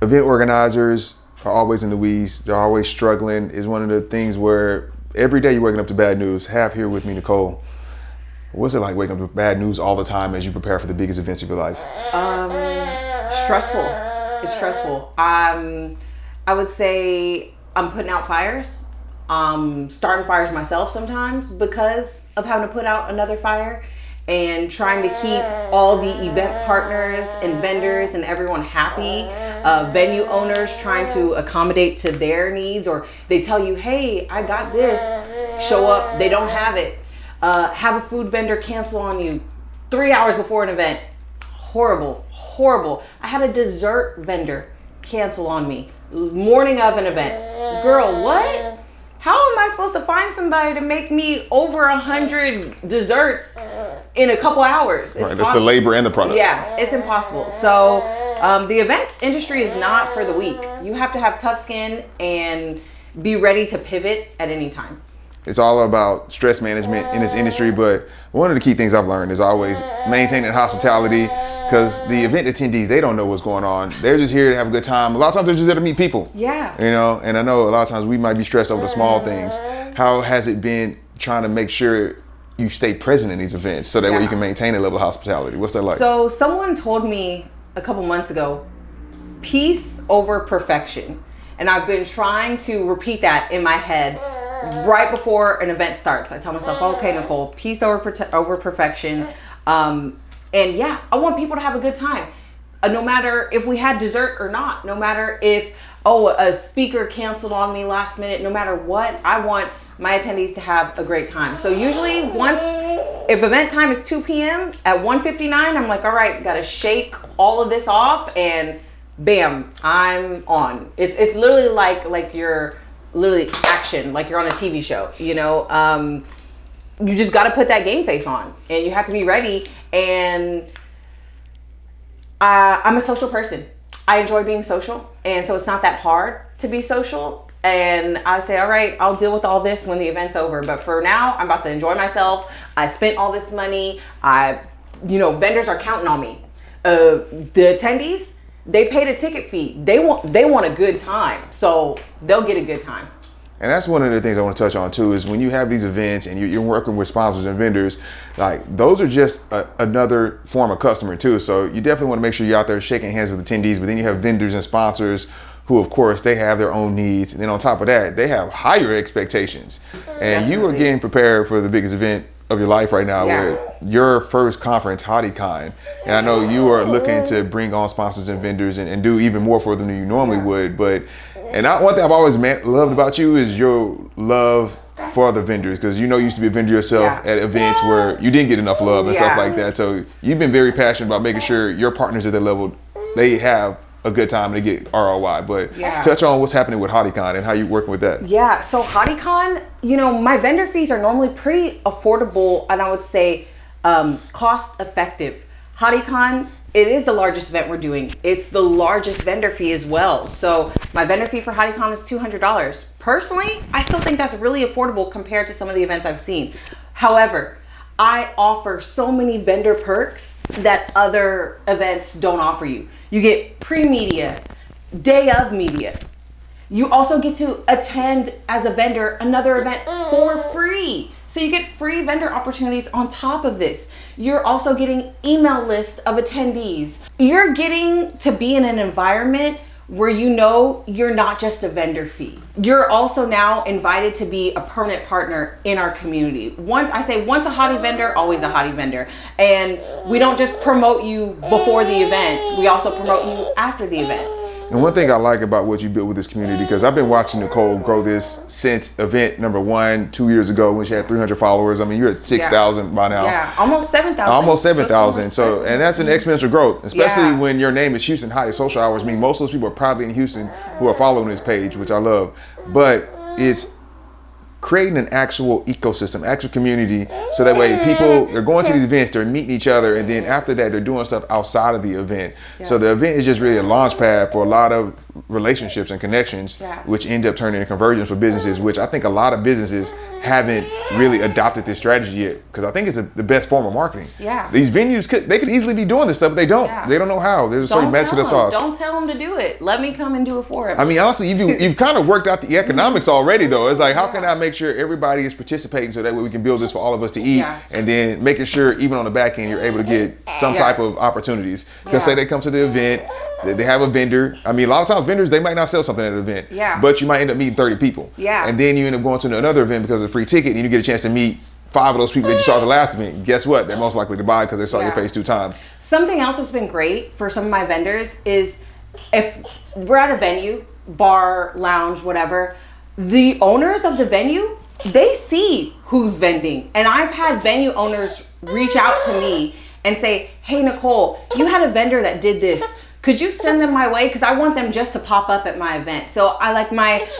event organizers are always in the weeds. They're always struggling. It's one of the things where every day you're waking up to bad news. Have here with me, Nicole. What's it like waking up to bad news all the time as you prepare for the biggest events of your life? Stressful. It's stressful. I would say I'm putting out fires. Starting fires myself sometimes because of having to put out another fire, and trying to keep all the event partners and vendors and everyone happy. Venue owners trying to accommodate to their needs, or they tell you, hey, I got this. Show up, they don't have it. Have a food vendor cancel on you 3 hours before an event. Horrible, horrible. I had a dessert vendor cancel on me morning of an event. Girl, what? How am I supposed to find somebody to make me over 100 desserts in a couple hours? Right, that's the labor and the product. Yeah, it's impossible. So the event industry is not for the weak. You have to have tough skin and be ready to pivot at any time. It's all about stress management in this industry, but one of the key things I've learned is always maintaining hospitality, because the event attendees, they don't know what's going on. They're just here to have a good time. A lot of times they're just there to meet people. Yeah. You know, and I know a lot of times we might be stressed over the small things. How has it been trying to make sure you stay present in these events so that way you can maintain a level of hospitality? What's that like? So someone told me a couple months ago, peace over perfection. And I've been trying to repeat that in my head right before an event starts. I tell myself, okay, Nicole, peace over perfection. And yeah, I want people to have a good time. No matter if we had dessert or not, no matter if, a speaker canceled on me last minute, no matter what, I want my attendees to have a great time. So usually if event time is 2 p.m. at 1:59, I'm like, all right, gotta shake all of this off, and bam, I'm on. It's literally like you're literally action, like you're on a TV show, you know? You just got to put that game face on, and you have to be ready. And I'm a social person. I enjoy being social, and so it's not that hard to be social. And I say, all right, I'll deal with all this when the event's over. But for now, I'm about to enjoy myself. I spent all this money. Vendors are counting on me. The attendees, they paid a ticket fee. They want a good time, so they'll get a good time. And that's one of the things I want to touch on too, is when you have these events and you're working with sponsors and vendors, like those are just another form of customer too. So you definitely want to make sure you're out there shaking hands with attendees, but then you have vendors and sponsors who, of course, they have their own needs. And then on top of that, they have higher expectations. And you are getting prepared for the biggest event of your life right now with your first conference, Hottie Con. And I know you are looking to bring on sponsors and vendors and do even more for them than you normally would. And one thing I've always loved about you is your love for other vendors, because you used to be a vendor yourself at events where you didn't get enough love and stuff like that. So you've been very passionate about making sure your partners at that level, they have a good time and they get ROI. But touch on what's happening with Hottie Con and how you're working with that. Yeah, so Hottie Con, my vendor fees are normally pretty affordable, and I would say cost effective. Hottie Con, it is the largest event we're doing. It's the largest vendor fee as well. So my vendor fee for Hottie Con is $200. Personally, I still think that's really affordable compared to some of the events I've seen. However, I offer so many vendor perks that other events don't offer you. You get pre-media, day of media. You also get to attend as a vendor another event for free. So you get free vendor opportunities on top of this. You're also getting email list of attendees. You're getting to be in an environment where you're not just a vendor fee. You're also now invited to be a permanent partner in our community. Once a Hottie vendor, always a Hottie vendor. And we don't just promote you before the event, we also promote you after the event. And one thing I like about what you built with this community, because I've been watching Nicole grow this since event number 1 2 years ago when she had 300 followers. I mean, you're at 6,000 by now. Yeah, almost 7,000. Almost 7,000. So, and that's an exponential growth, especially when your name is Houston Hottie Social Hours. I mean, most of those people are probably in Houston who are following this page, which I love. But it's creating an actual ecosystem, actual community, so that way people, they're going to these events, they're meeting each other, and then after that, they're doing stuff outside of the event. Yes. So the event is just really a launch pad for a lot of relationships and connections, Yeah. which end up turning into conversions for businesses, which I think a lot of businesses haven't really adopted this strategy yet, because I think it's the best form of marketing. Yeah. These venues they could easily be doing this stuff, but they don't. Yeah. They don't know how. There's a certain magic to the sauce. Don't tell them to do it. Let me come and do it for them. I mean, honestly, you've kind of worked out the economics already, though. It's like, how can I make sure everybody is participating so that way we can build this for all of us to eat, and then making sure even on the back end you're able to get some type of opportunities. Because say they come to the event, they have a vendor. I mean, a lot of times vendors, they might not sell something at an event, but you might end up meeting 30 people. Yeah. And then you end up going to another event because of a free ticket, and you get a chance to meet 5 of those people that you saw at the last event. Guess what? They're most likely to buy because they saw your face 2 times. Something else that's been great for some of my vendors is if we're at a venue, bar, lounge, whatever, the owners of the venue, they see who's vending. And I've had venue owners reach out to me and say, hey, Nicole, you had a vendor that did this. Could you send them my way? Because I want them just to pop up at my event. So I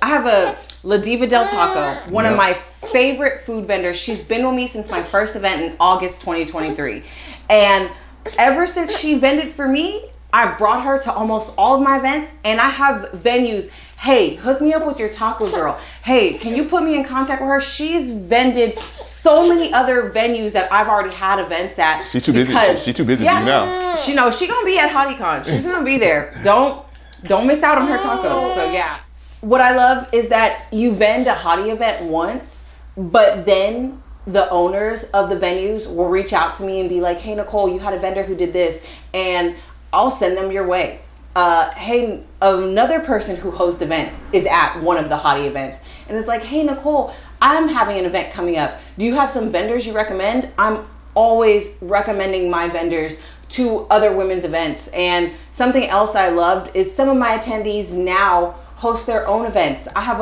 have a La Diva del Taco, one of my favorite food vendors. She's been with me since my first event in August 2023. And ever since she vended for me, I've brought her to almost all of my events, and I have venues. Hey, hook me up with your taco girl. Hey, can you put me in contact with her? She's vended so many other venues that I've already had events at. She's too busy. She's too busy for you now. She knows she's gonna be at Hottie Con. She's gonna be there. Don't miss out on her tacos. So yeah. What I love is that you vend a Hottie event once, but then the owners of the venues will reach out to me and be like, hey, Nicole, you had a vendor who did this, and I'll send them your way. Hey, another person who hosts events is at one of the Hottie events, and it's like, hey, Nicole, I'm having an event coming up. Do you have some vendors you recommend? I'm always recommending my vendors to other women's events. And something else I loved is some of my attendees now host their own events. I have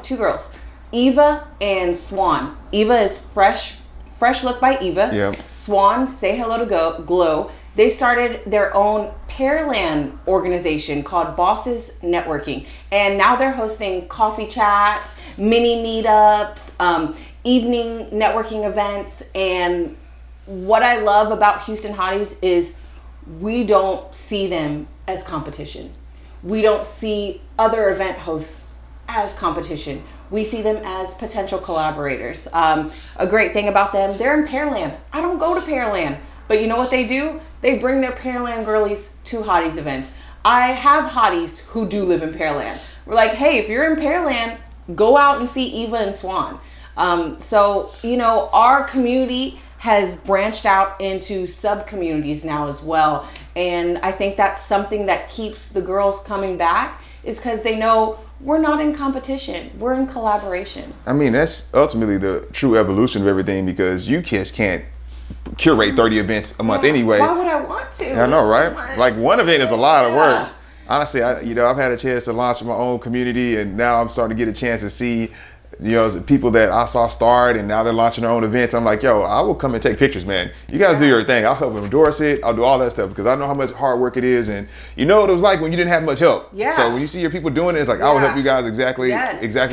2 girls, Eva and Swan. Eva is Fresh Look by Eva. Yep. Swan, Say Hello to Glow. They started their own Pearland organization called Bosses Networking. And now they're hosting coffee chats, mini meetups, evening networking events. And what I love about Houston Hotties is we don't see them as competition. We don't see other event hosts as competition. We see them as potential collaborators. A great thing about them, they're in Pearland. I don't go to Pearland, but you know what they do? They bring their Pearland girlies to Hotties events. I have Hotties who do live in Pearland. We're like, hey, if you're in Pearland, go out and see Eva and Swan. So, our community has branched out into sub-communities now as well. And I think that's something that keeps the girls coming back, is because they know we're not in competition, we're in collaboration. I mean, that's ultimately the true evolution of everything, because you kids can't curate 30 events a month anyway. Why would I want to? I know, right? Like, one event is a lot of work. Honestly, I've had a chance to launch my own community, and now I'm starting to get a chance to see people that I saw start, and now they're launching their own events. I'm like, yo, I will come and take pictures, man. You guys do your thing. I'll help endorse it. I'll do all that stuff, because I know how much hard work it is, and you know what it was like when you didn't have much help. Yeah. So when you see your people doing it, it's like, I will help you guys exactly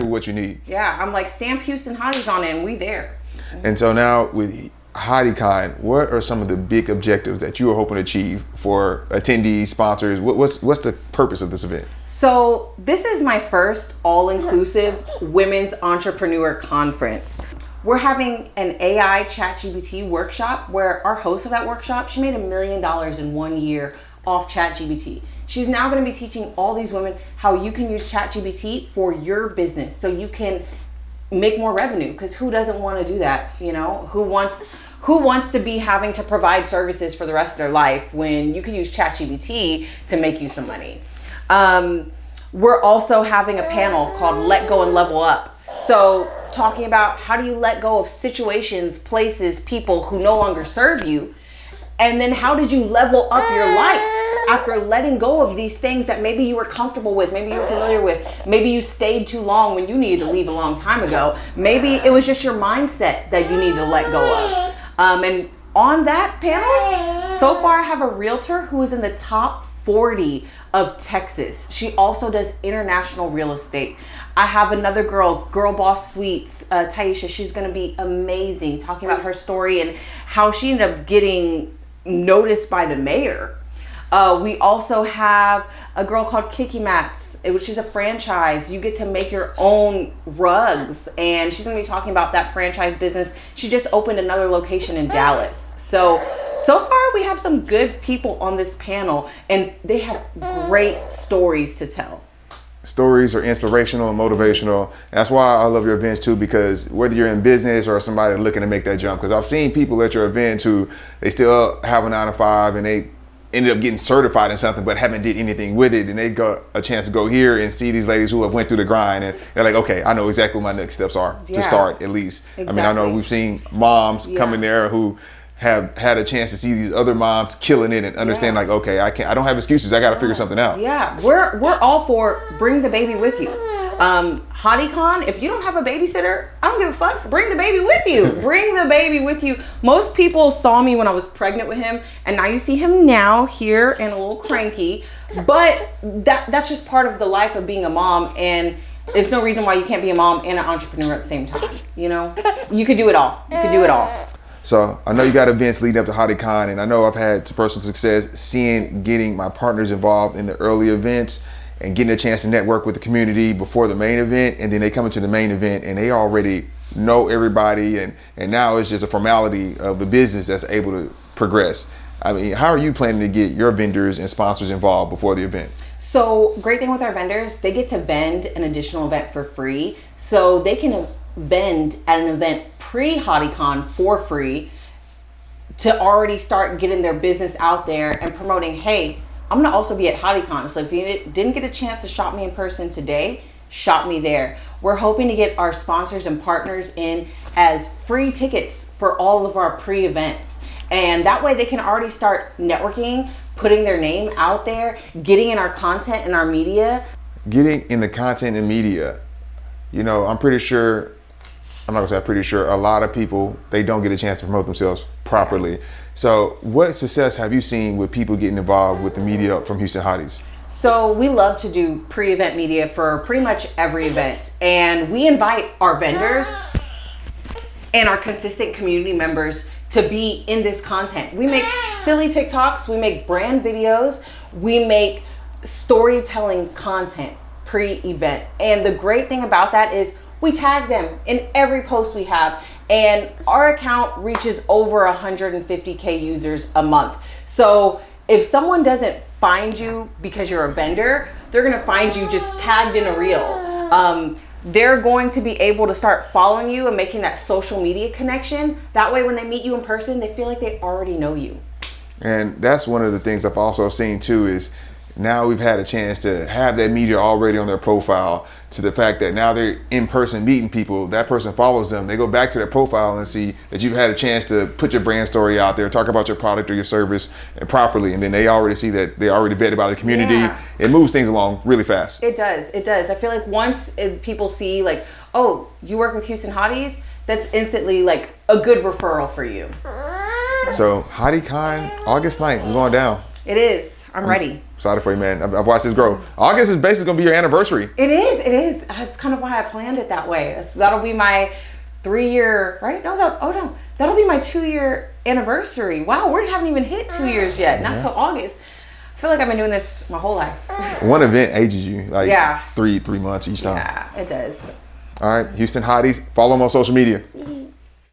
what you need. Yeah, I'm like, stamp Houston Hotties on it, and we there. And so now with Hottie Con, what are some of the big objectives that you are hoping to achieve for attendees, sponsors? What's the purpose of this event? So this is my first all-inclusive women's entrepreneur conference. We're having an AI ChatGPT workshop where our host of that workshop, she made $1 million in 1 year off ChatGPT. She's now going to be teaching all these women how you can use ChatGPT for your business so you can make more revenue, because who doesn't want to do that? Who wants to be having to provide services for the rest of their life when you can use ChatGPT to make you some money? We're also having a panel called Let Go and Level Up. So talking about how do you let go of situations, places, people who no longer serve you, and then how did you level up your life after letting go of these things that maybe you were comfortable with, maybe you were familiar with, maybe you stayed too long when you needed to leave a long time ago, maybe it was just your mindset that you need to let go of. And on that panel, so far I have a realtor who is in the top 40 of Texas. She also does international real estate. I have another girl boss suites, Taisha. She's going to be amazing, talking about her story and how she ended up getting noticed by the mayor. We also have a girl called Kiki Mats, which is a franchise. You get to make your own rugs, and she's gonna be talking about that franchise business. She just opened another location in Dallas. So far we have some good people on this panel, and they have great stories to tell. Stories are inspirational and motivational. That's why I love your events too, because whether you're in business or somebody looking to make that jump, because I've seen people at your events who they still have a 9 to 5 and they ended up getting certified in something but haven't did anything with it, and they got a chance to go here and see these ladies who have went through the grind, and they're like, okay, I know exactly what my next steps are to start at least. Exactly. I mean, I know we've seen moms come in there who have had a chance to see these other moms killing it and understand like, okay, I don't have excuses. I got to figure something out. Yeah, we're all for bring the baby with you. Hottie Con, if you don't have a babysitter, I don't give a fuck. Bring the baby with you. Bring the baby with you. Most people saw me when I was pregnant with him, and now you see him now here and a little cranky. But that's just part of the life of being a mom, and there's no reason why you can't be a mom and an entrepreneur at the same time. You know, you could do it all. You could do it all. So I know you got events leading up to Hottie Con, and I know I've had some personal success getting my partners involved in the early events and getting a chance to network with the community before the main event, and then they come into the main event and they already know everybody, and now it's just a formality of the business that's able to progress. I mean, how are you planning to get your vendors and sponsors involved before the event? So great thing with our vendors, they get to vend an additional event for free. So they can vend at an event pre-Hottie Con for free to already start getting their business out there and promoting, hey, I'm gonna also be at Hottie Con. So if you didn't get a chance to shop me in person today, shop me there. We're hoping to get our sponsors and partners in as free tickets for all of our pre-events. And that way they can already start networking, putting their name out there, getting in our content and our media. Getting in the content and media. You know, I'm not gonna say I'm pretty sure, a lot of people, they don't get a chance to promote themselves properly. So what success have you seen with people getting involved with the media from Houston Hotties? So we love to do pre-event media for pretty much every event. And we invite our vendors and our consistent community members to be in this content. We make silly TikToks, we make brand videos, we make storytelling content pre-event. And the great thing about that is we tag them in every post we have, and our account reaches over 150K users a month. So if someone doesn't find you because you're a vendor, they're gonna find you just tagged in a reel. They're going to be able to start following you and making that social media connection. That way when they meet you in person, they feel like they already know you. And that's one of the things I've also seen too, is now we've had a chance to have that media already on their profile, to the fact that now they're in person meeting people, that person follows them, they go back to their profile and see that you've had a chance to put your brand story out there, talk about your product or your service and properly, and then they already see that they already vetted by the community. Yeah. It moves things along really fast. It does. I feel like once people see like, oh, you work with Houston Hotties, that's instantly like a good referral for you. So Hottie Con, August 9th, we're going down. It is. I'm ready. Excited for you, man. I've watched this grow. August is basically gonna be your anniversary. It is. That's kind of why I planned it that way. So that'll be my 3-year, right? No, that'll be my 2-year anniversary. Wow, we haven't even hit 2 years yet. Not till August. I feel like I've been doing this my whole life. One event ages you like yeah. 3 months each time. Yeah, it does. All right, Houston Hotties. Follow them on social media.